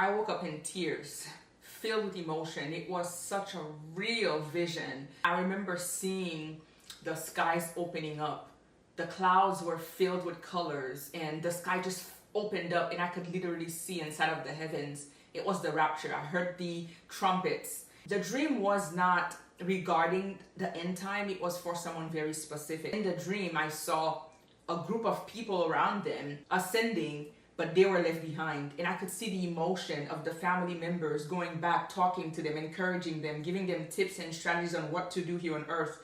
I woke up in tears, filled with emotion. It was such a real vision. I remember seeing the skies opening up. The clouds were filled with colors and the sky just opened up and I could literally see inside of the heavens. It was the rapture. I heard the trumpets. The dream was not regarding the end time. It was for someone very specific. In the dream, I saw a group of people around them ascending, but they were left behind. And I could see the emotion of the family members going back, talking to them, encouraging them, giving them tips and strategies on what to do here on earth,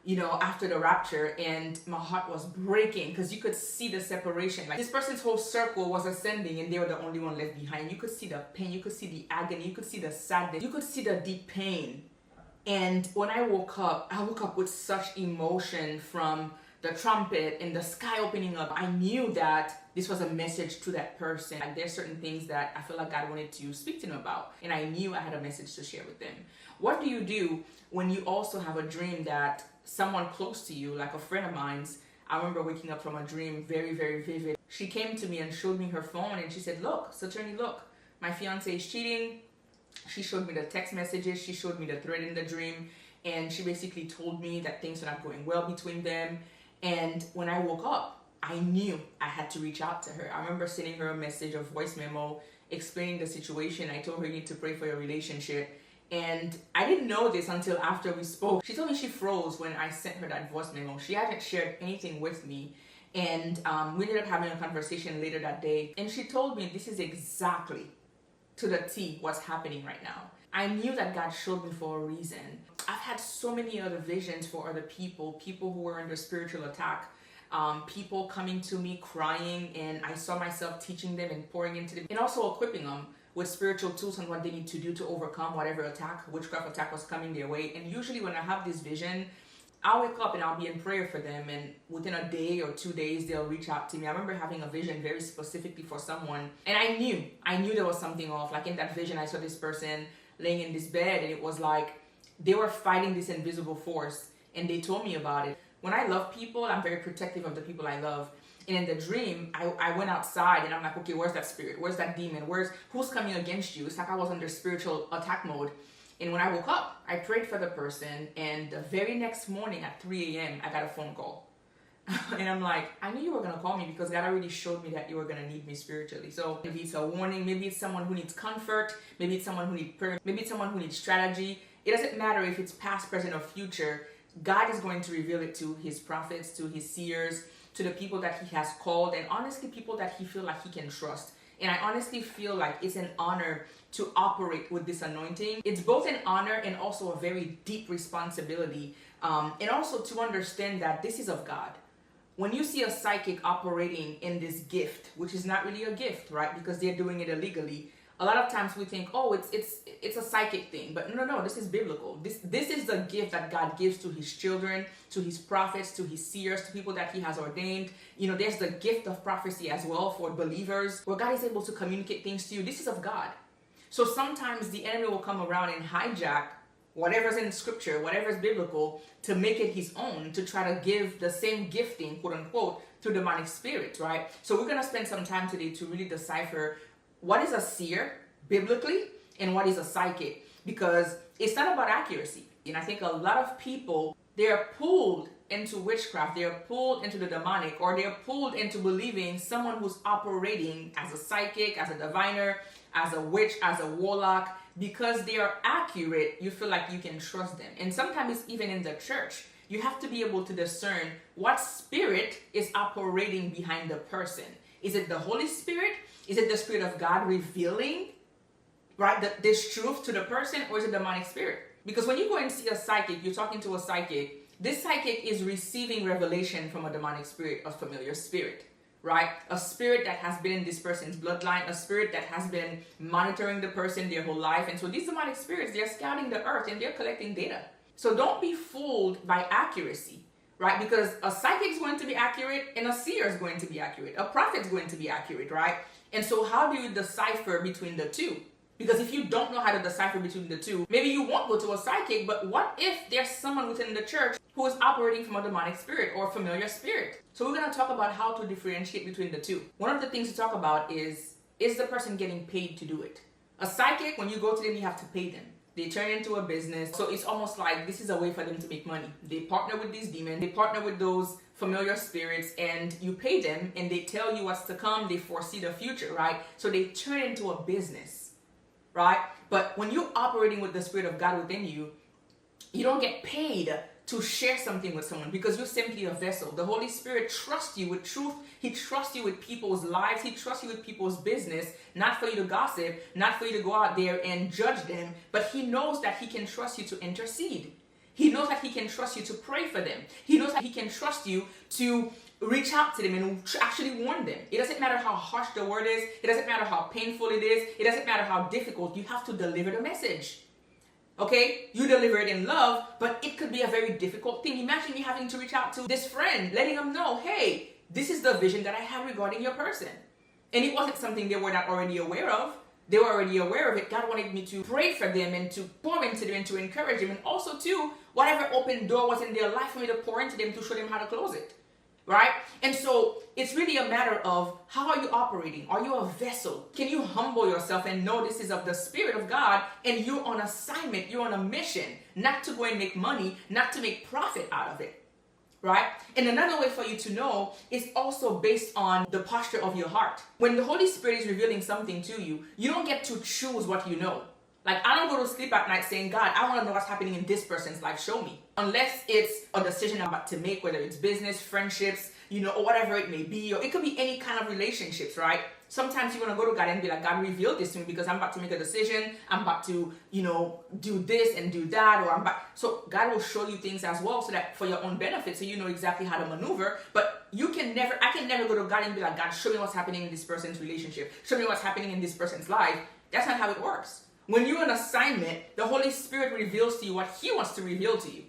after the rapture. And my heart was breaking because you could see the separation. Like, this person's whole circle was ascending and they were the only one left behind. You could see the pain, you could see the agony, you could see the sadness, you could see the deep pain. And when I woke up with such emotion from the trumpet and the sky opening up. I knew that this was a message to that person. Like, there's certain things that I feel like God wanted to speak to them about, and I knew I had a message to share with them. What do you do when you also have a dream that someone close to you, like a friend of mine's? I remember waking up from a dream, very, very vivid. She came to me and showed me her phone, and she said, "Look, Saturni, look, my fiance is cheating." She showed me the text messages, she showed me the thread in the dream, and she basically told me that things are not going well between them. And when I woke up, I knew I had to reach out to her. I remember sending her a message, a voice memo, explaining the situation. I told her, "You need to pray for your relationship." And I didn't know this until after we spoke. She told me she froze when I sent her that voice memo. She hadn't shared anything with me. And we ended up having a conversation later that day. And she told me this is exactly to the T what's happening right now. I knew that God showed me for a reason. I've had so many other visions for other people who were under spiritual attack, people coming to me crying, and I saw myself teaching them and pouring into them and also equipping them with spiritual tools on what they need to do to overcome whatever attack, witchcraft attack was coming their way. And usually when I have this vision, I'll wake up and I'll be in prayer for them, and within a day or 2 days, they'll reach out to me. I remember having a vision very specifically for someone, and I knew there was something off. Like, in that vision, I saw this person laying in this bed, and it was like they were fighting this invisible force, and they told me about it. When I love people, I'm very protective of the people I love. And in the dream, I went outside, and I'm like, okay, where's that spirit? Where's that demon? Who's coming against you? It's like I was under spiritual attack mode. And when I woke up, I prayed for the person, and the very next morning at 3 a.m., I got a phone call. And I'm like, I knew you were going to call me because God already showed me that you were going to need me spiritually. So maybe it's a warning, maybe it's someone who needs comfort, maybe it's someone who needs prayer, maybe it's someone who needs strategy. It doesn't matter if it's past, present, or future. God is going to reveal it to his prophets, to his seers, to the people that he has called, and honestly, people that he feels like he can trust. And I honestly feel like it's an honor to operate with this anointing. It's both an honor and also a very deep responsibility. And also to understand that this is of God. When you see a psychic operating in this gift, which is not really a gift, right? Because they're doing it illegally. A lot of times we think, oh, it's a psychic thing. But no, this is biblical. This is the gift that God gives to his children, to his prophets, to his seers, to people that he has ordained. There's the gift of prophecy as well for believers, where God is able to communicate things to you. This is of God. So sometimes the enemy will come around and hijack whatever's in scripture, whatever's biblical, to make it his own, to try to give the same gifting, quote unquote, to demonic spirits, right? So we're going to spend some time today to really decipher what is a seer biblically and what is a psychic, because it's not about accuracy. And I think a lot of people, they're pulled into witchcraft, they're pulled into the demonic, or they're pulled into believing someone who's operating as a psychic, as a diviner, as a witch, as a warlock. Because they are accurate, you feel like you can trust them. And sometimes even in the church, you have to be able to discern what spirit is operating behind the person. Is it the Holy Spirit? Is it the Spirit of God revealing, right, this truth to the person, or is it demonic spirit? Because when you go and see a psychic, you're talking to a psychic, this psychic is receiving revelation from a demonic spirit, a familiar spirit, right? A spirit that has been in this person's bloodline, a spirit that has been monitoring the person their whole life. And so these demonic spirits, they're scouting the earth and they're collecting data. So don't be fooled by accuracy, right? Because a psychic is going to be accurate and a seer is going to be accurate. A prophet is going to be accurate, right? And so how do you decipher between the two? Because if you don't know how to decipher between the two, maybe you won't go to a psychic, but what if there's someone within the church who is operating from a demonic spirit or a familiar spirit? So we're going to talk about how to differentiate between the two. One of the things to talk about is the person getting paid to do it, A psychic, when you go to them, you have to pay them. They turn into a business. So it's almost like this is a way for them to make money. They partner with these demons. They partner with those familiar spirits, and you pay them and they tell you what's to come. They foresee the future, right? So they turn into a business, right? But when you're operating with the Spirit of God within you, you don't get paid to share something with someone because you're simply a vessel. The Holy Spirit trusts you with truth. He trusts you with people's lives. He trusts you with people's business, not for you to gossip, not for you to go out there and judge them, but He knows that He can trust you to intercede. He knows that He can trust you to pray for them. He knows that He can trust you to reach out to them and actually warn them. It doesn't matter how harsh the word is. It doesn't matter how painful it is. It doesn't matter how difficult. You have to deliver the message. Okay? You deliver it in love, but it could be a very difficult thing. Imagine you having to reach out to this friend, letting them know, hey, this is the vision that I have regarding your person. And it wasn't something they were not already aware of. They were already aware of it. God wanted me to pray for them and to pour into them and to encourage them. And also, too, whatever open door was in their life for me to pour into them to show them how to close it. Right? And so it's really a matter of how are you operating? Are you a vessel? Can you humble yourself and know this is of the Spirit of God and you're on assignment, you're on a mission, not to go and make money, not to make profit out of it. Right? And another way for you to know is also based on the posture of your heart. When the Holy Spirit is revealing something to you, you don't get to choose what you know. Like, I don't go to sleep at night saying, God, I want to know what's happening in this person's life. Show me. Unless it's a decision I'm about to make, whether it's business, friendships, or whatever it may be, or it could be any kind of relationships, right? Sometimes you want to go to God and be like, God, reveal this to me because I'm about to make a decision. I'm about to, do this and do that, so God will show you things as well so that for your own benefit, so you know exactly how to maneuver. But I can never go to God and be like, God, show me what's happening in this person's relationship. Show me what's happening in this person's life. That's not how it works. When you're on assignment, the Holy Spirit reveals to you what He wants to reveal to you.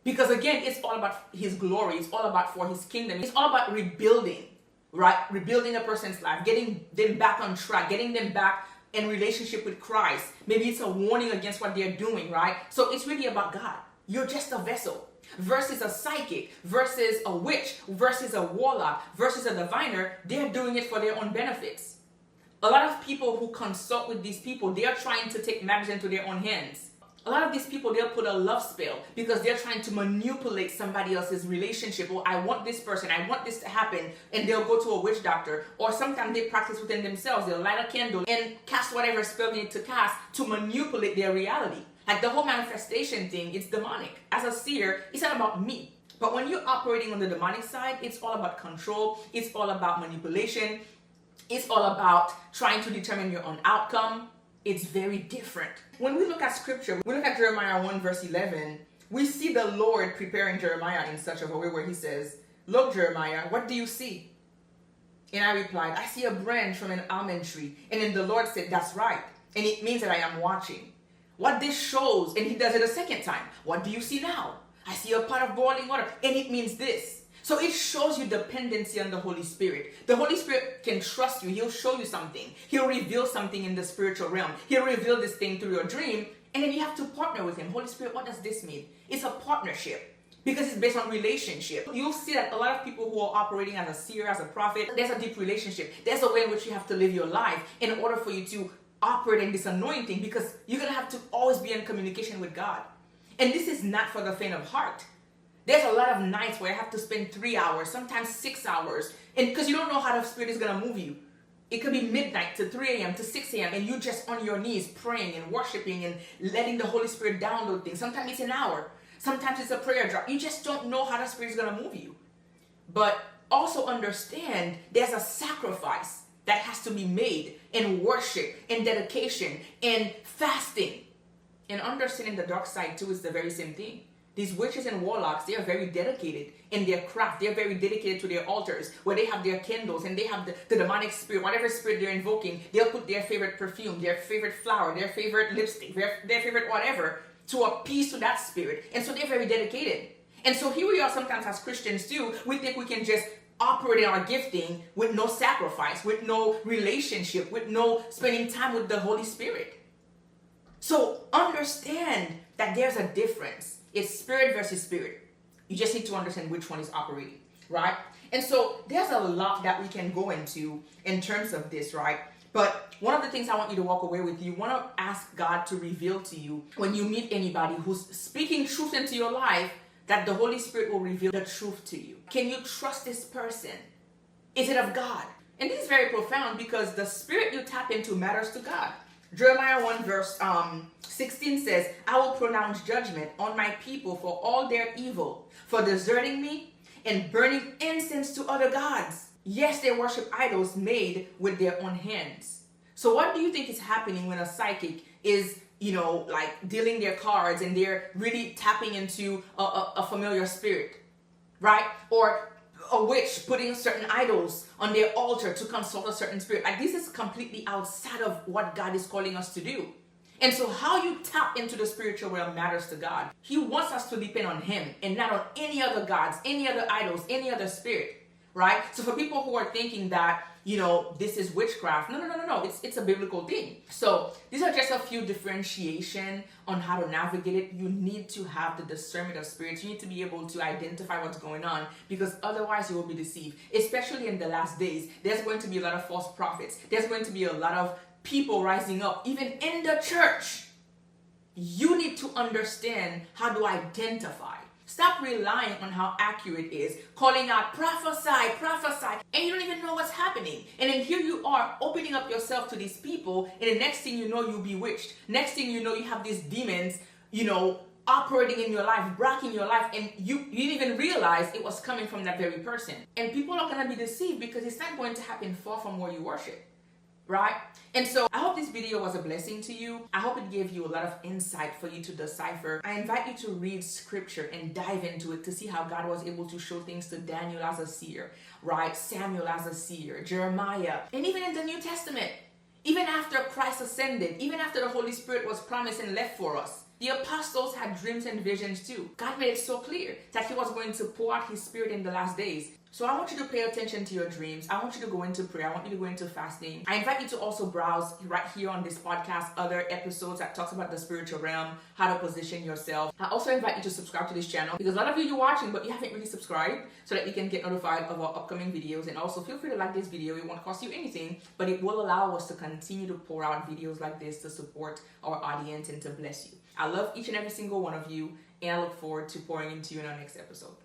Because again, it's all about His glory. It's all about for His kingdom. It's all about rebuilding, right? Rebuilding a person's life, getting them back on track, getting them back in relationship with Christ. Maybe it's a warning against what they're doing, right? So it's really about God. You're just a vessel. Versus a psychic, versus a witch, versus a warlock, versus a diviner. They're doing it for their own benefits. A lot of people who consult with these people, they are trying to take matters into their own hands. A lot of these people, they'll put a love spell because they're trying to manipulate somebody else's relationship. Oh, I want this person, I want this to happen, and they'll go to a witch doctor. Or sometimes they practice within themselves. They'll light a candle and cast whatever spell they need to cast to manipulate their reality. Like the whole manifestation thing, it's demonic. As a seer, it's not about me. But when you're operating on the demonic side, it's all about control. It's all about manipulation. It's all about trying to determine your own outcome. It's very different. When we look at scripture, we look at Jeremiah 1 verse 11, we see the Lord preparing Jeremiah in such a way where He says, look, Jeremiah, what do you see? And I replied, I see a branch from an almond tree. And then the Lord said, that's right. And it means that I am watching. What this shows, and He does it a second time. What do you see now? I see a pot of boiling water. And it means this. So it shows you dependency on the Holy Spirit. The Holy Spirit can trust you. He'll show you something. He'll reveal something in the spiritual realm. He'll reveal this thing through your dream. And then you have to partner with Him. Holy Spirit, what does this mean? It's a partnership because it's based on relationship. You'll see that a lot of people who are operating as a seer, as a prophet, there's a deep relationship. There's a way in which you have to live your life in order for you to operate in this anointing because you're going to have to always be in communication with God. And this is not for the faint of heart. There's a lot of nights where I have to spend 3 hours, sometimes 6 hours, and because you don't know how the Spirit is going to move you. It could be midnight to 3 a.m. to 6 a.m. and you're just on your knees praying and worshiping and letting the Holy Spirit download things. Sometimes it's an hour. Sometimes it's a prayer drop. You just don't know how the Spirit is going to move you. But also understand there's a sacrifice that has to be made in worship, in dedication, in fasting. And understanding the dark side too is the very same thing. These witches and warlocks, they are very dedicated in their craft. They're very dedicated to their altars where they have their candles and they have the demonic spirit, whatever spirit they're invoking, they'll put their favorite perfume, their favorite flower, their favorite lipstick, their favorite whatever to appease to that spirit. And so they're very dedicated. And so here we are sometimes as Christians too, we think we can just operate in our gifting with no sacrifice, with no relationship, with no spending time with the Holy Spirit. So understand that there's a difference. It's spirit versus spirit. You just need to understand which one is operating, right? And so there's a lot that we can go into in terms of this, right? But one of the things I want you to walk away with, you want to ask God to reveal to you when you meet anybody who's speaking truth into your life, that the Holy Spirit will reveal the truth to you. Can you trust this person? Is it of God? And this is very profound because the spirit you tap into matters to God. Jeremiah 1 verse 16 says, I will pronounce judgment on my people for all their evil, for deserting me and burning incense to other gods. Yes, they worship idols made with their own hands. So what do you think is happening when a psychic is, like dealing their cards and they're really tapping into a familiar spirit, right? Or a witch putting certain idols on their altar to consult a certain spirit. Like, this is completely outside of what God is calling us to do. And so how you tap into the spiritual realm matters to God. He wants us to depend on him and not on any other gods, any other idols, any other spirit, right? So for people who are thinking that, this is witchcraft, no. It's a biblical thing. So these are just a few differentiation on how to navigate it. You need to have the discernment of spirits. You need to be able to identify what's going on, because otherwise you will be deceived. Especially in the last days, there's going to be a lot of false prophets. There's going to be a lot of people rising up, even in the church. You need to understand how to identify. Stop relying on how accurate it is, calling out, prophesy, and you don't even know what's happening. And then here you are opening up yourself to these people, and the next thing you know, you're bewitched. Next thing you know, you have these demons, operating in your life, blocking your life, and you didn't even realize it was coming from that very person. And people are going to be deceived because it's not going to happen far from where you worship. Right? And so I hope this video was a blessing to you. I hope it gave you a lot of insight for you to decipher. I invite you to read scripture and dive into it to see how God was able to show things to Daniel as a seer, right? Samuel as a seer, Jeremiah, and even in the New Testament, even after Christ ascended, even after the Holy Spirit was promised and left for us, the apostles had dreams and visions too. God made it so clear that he was going to pour out his spirit in the last days. So I want you to pay attention to your dreams. I want you to go into prayer. I want you to go into fasting. I invite you to also browse right here on this podcast other episodes that talks about the spiritual realm, how to position yourself. I also invite you to subscribe to this channel, because a lot of you are watching but you haven't really subscribed, so that you can get notified of our upcoming videos. And also feel free to like this video. It won't cost you anything, but it will allow us to continue to pour out videos like this to support our audience and to bless you. I love each and every single one of you, and I look forward to pouring into you in our next episode.